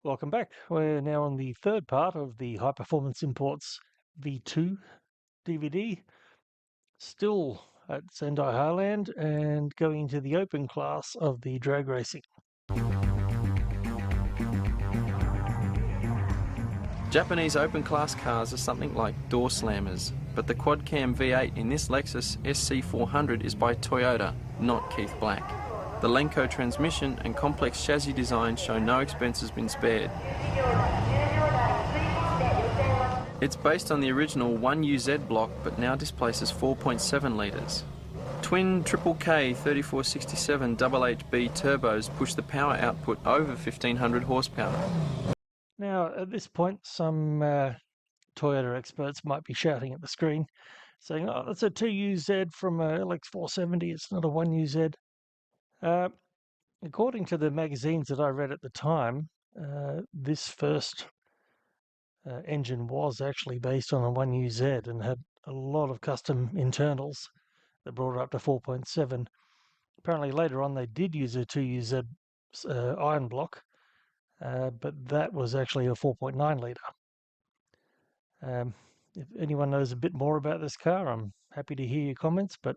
Welcome back. We're now on the third part of the High Performance Imports V2 DVD, still at Sendai Highland and going into the open class of the drag racing. Japanese open class cars are something like door slammers, but the quad cam V8 in this Lexus SC400 is by Toyota, not Keith Black. The Lenco transmission and complex chassis design show no expense has been spared. It's based on the original 1UZ block but now displaces 4.7 litres. Twin Triple K 3467 HHB turbos push the power output over 1500 horsepower. Now, at this point, some Toyota experts might be shouting at the screen, saying, "Oh, that's a 2UZ from a LX470, it's not a 1UZ." According to the magazines that I read at the time, this first engine was actually based on a 1UZ and had a lot of custom internals that brought it up to 4.7. Apparently later on they did use a 2UZ iron block, but that was actually a 4.9 litre. If anyone knows a bit more about this car, I'm happy to hear your comments, but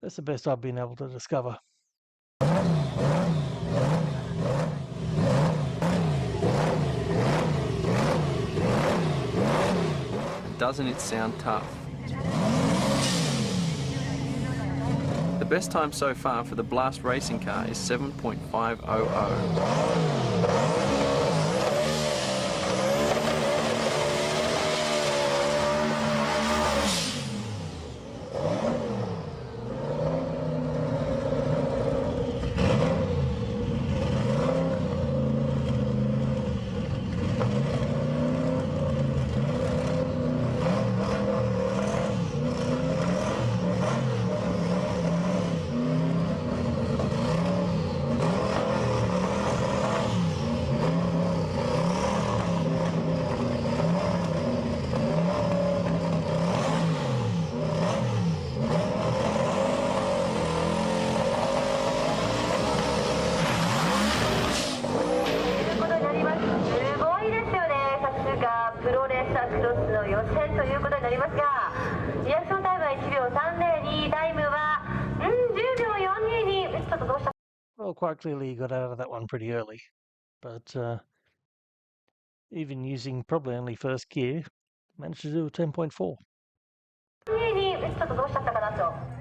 that's the best I've been able to discover. Doesn't it sound tough? The best time so far for the Blast racing car is 7.500. Well, quite clearly you got out of that one pretty early, but even using probably only first gear, managed to do a 10.4.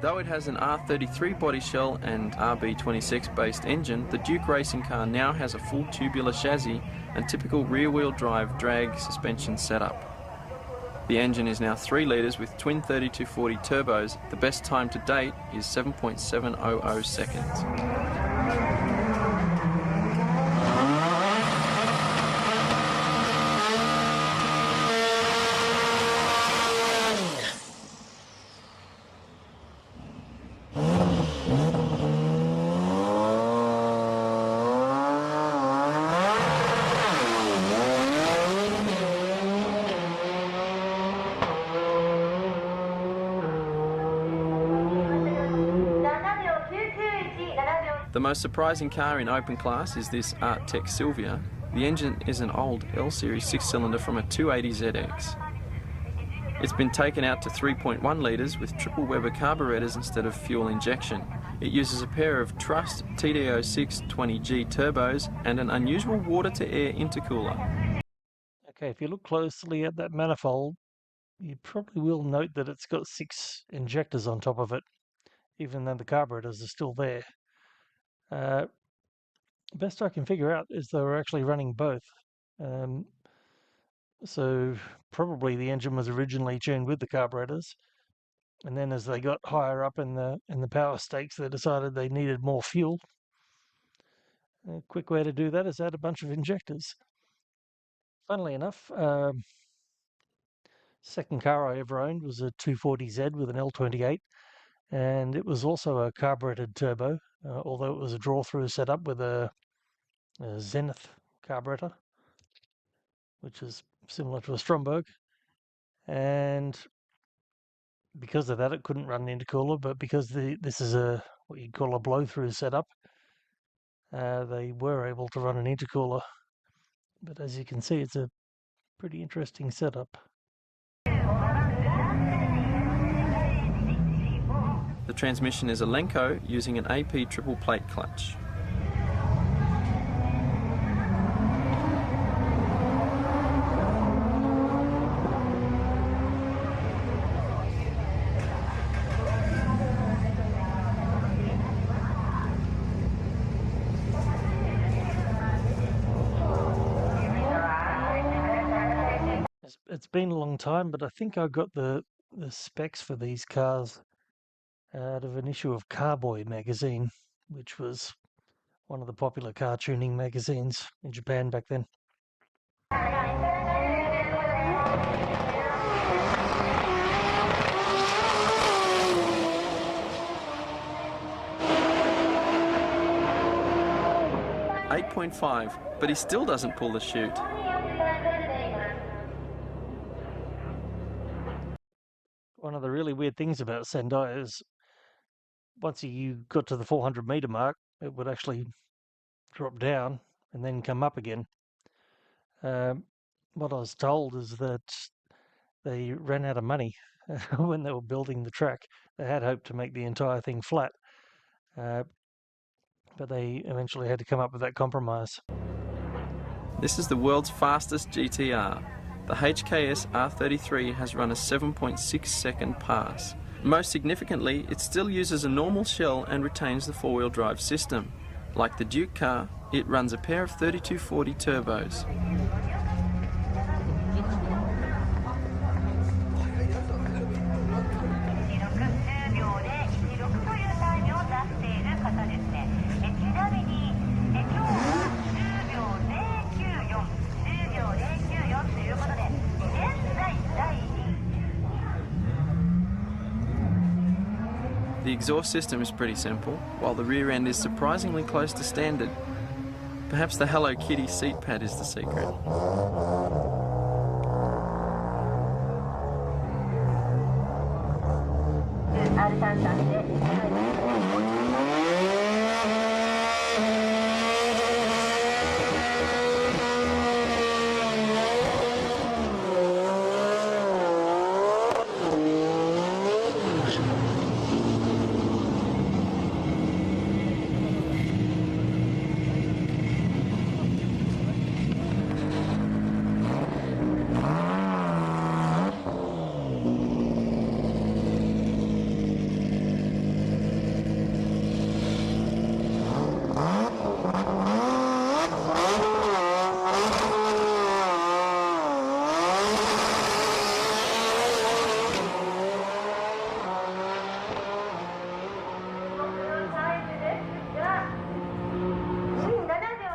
Though it has an R33 body shell and RB26 based engine, the Duke racing car now has a full tubular chassis and typical rear-wheel drive drag suspension setup. The engine is now 3 litres with twin 3240 turbos. The best time to date is 7.700 seconds. The most surprising car in open class is this Art Tech Sylvia. The engine is an old L-Series 6-cylinder from a 280ZX. It's been taken out to 3.1 litres with triple Weber carburetors instead of fuel injection. It uses a pair of Trust TD06 20G turbos and an unusual water-to-air intercooler. Okay, if you look closely at that manifold, you probably will note that it's got 6 injectors on top of it, even though the carburetors are still there. Best I can figure out is they were actually running both. So probably the engine was originally tuned with the carburetors, and then as they got higher up in the power stakes, they decided they needed more fuel. A quick way to do that is add a bunch of injectors. Funnily enough, second car I ever owned was a 240Z with an L28, and it was also a carbureted turbo, although it was a draw-through setup with a Zenith carburetor, which is similar to a Stromberg. And because of that, it couldn't run an intercooler, but because this is a what you'd call a blow-through setup, they were able to run an intercooler. But as you can see, it's a pretty interesting setup. The transmission is a Lenco using an AP triple plate clutch. It's been a long time, but I think I got the specs for these cars out of an issue of Carboy magazine, which was one of the popular car tuning magazines in Japan back then. .5, but he still doesn't pull the chute. One of the really weird things about Sendai is once you got to the 400-meter mark, it would actually drop down and then come up again. What I was told is that they ran out of money when they were building the track. They had hoped to make the entire thing flat, but they eventually had to come up with that compromise. This is the world's fastest GTR. The HKS R33 has run a 7.6 second pass. Most significantly, it still uses a normal shell and retains the four-wheel drive system. Like the Duke car, it runs a pair of 3240 turbos. The exhaust system is pretty simple, while the rear end is surprisingly close to standard. Perhaps the Hello Kitty seat pad is the secret.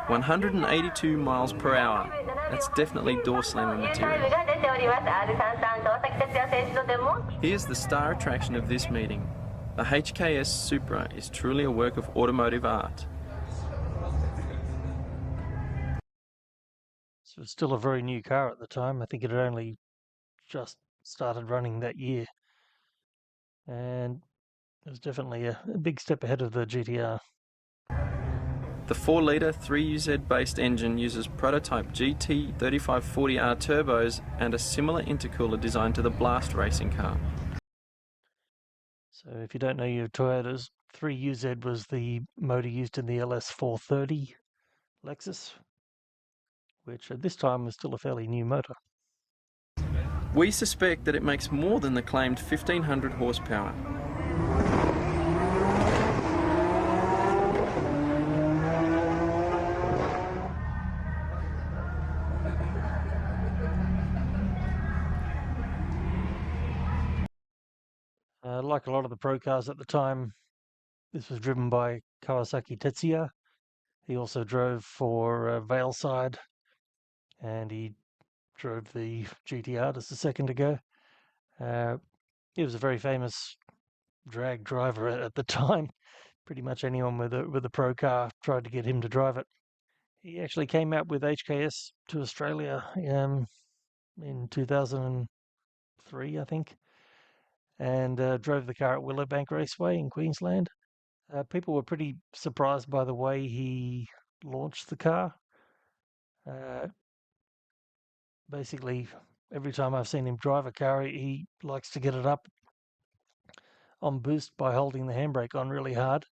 ...182 miles per hour. That's definitely door slammer material. Here's the star attraction of this meeting. The HKS Supra is truly a work of automotive art. So it's still a very new car at the time. I think it had only just started running that year. And it was definitely a big step ahead of the GTR. The 4-litre 3UZ based engine uses prototype GT3540R turbos and a similar intercooler designed to the Blast racing car. So if you don't know your Toyotas, 3UZ was the motor used in the LS430 Lexus, which at this time was still a fairly new motor. We suspect that it makes more than the claimed 1500 horsepower. Like a lot of the pro cars at the time, this was driven by Kawasaki Tetsuya. He also drove for Valeside, and he drove the GTR just a second ago. He was a very famous drag driver at the time. Pretty much anyone with a pro car tried to get him to drive it. He actually came out with HKS to Australia in 2003, I think, and drove the car at Willowbank Raceway in Queensland. People were pretty surprised by the way he launched the car. basically, every time I've seen him drive a car, he likes to get it up on boost by holding the handbrake on really hard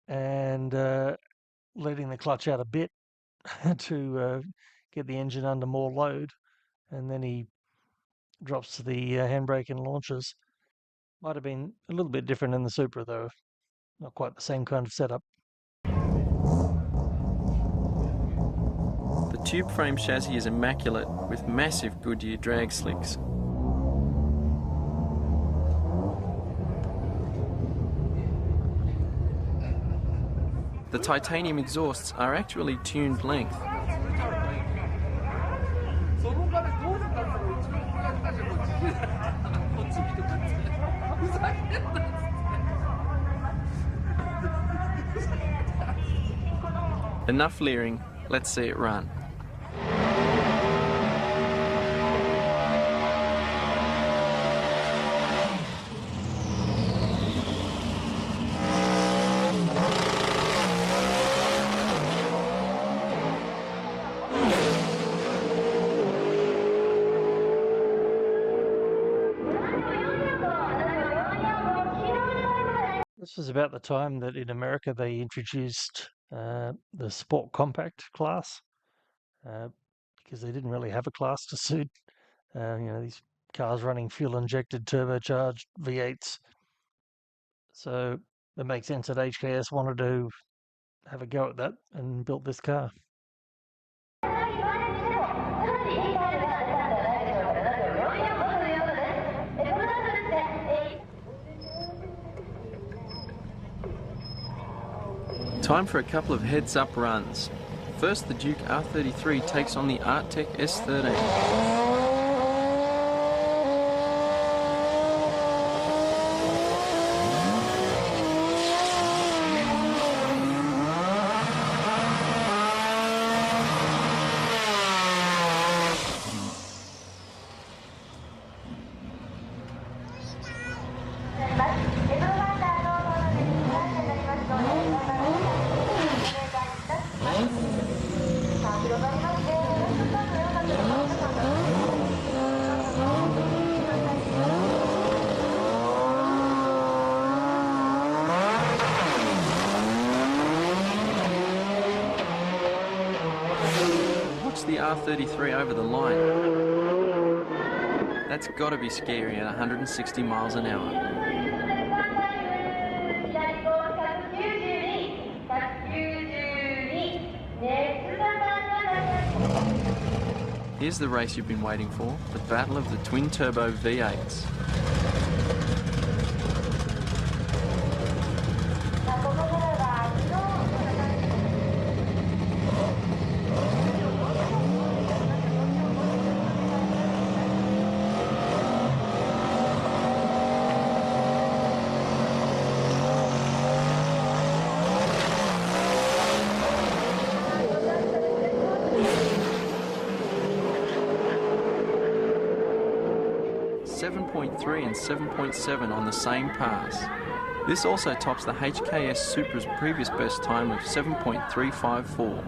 and letting the clutch out a bit to get the engine under more load, and then he drops the handbrake and launches. Might have been a little bit different in the Supra though, not quite the same kind of setup. The tube frame chassis is immaculate with massive Goodyear drag slicks. The titanium exhausts are actually tuned length. Enough leering, let's see it run. This was about the time that in America they introduced the Sport Compact class because they didn't really have a class to suit these cars running fuel-injected turbocharged V8s. So it makes sense that HKS wanted to have a go at that and built this car. Time for a couple of heads-up runs. First, the Duke R33 takes on the Arttec S13. The R33 over the line. That's got to be scary at 160 miles an hour. Here's the race you've been waiting for, the battle of the twin-turbo V8s. .3 and 7.7 on the same pass. This also tops the HKS Supra's previous best time of 7.354.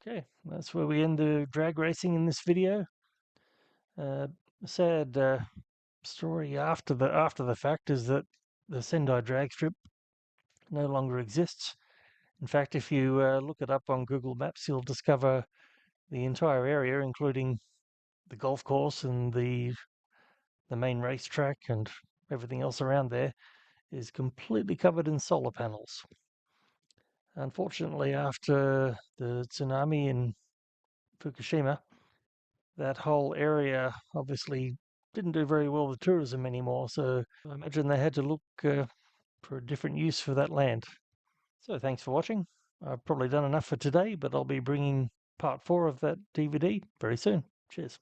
Okay, that's where we end the drag racing in this video. Sad story after the fact is that the Sendai drag strip no longer exists. In fact, if you look it up on Google Maps, you'll discover the entire area, including the golf course and the main racetrack and everything else around there, is completely covered in solar panels. Unfortunately, after the tsunami in Fukushima, that whole area obviously didn't do very well with tourism anymore, so I imagine they had to look for a different use for that land. So thanks for watching. I've probably done enough for today, but I'll be bringing part 4 of that DVD very soon. Cheers.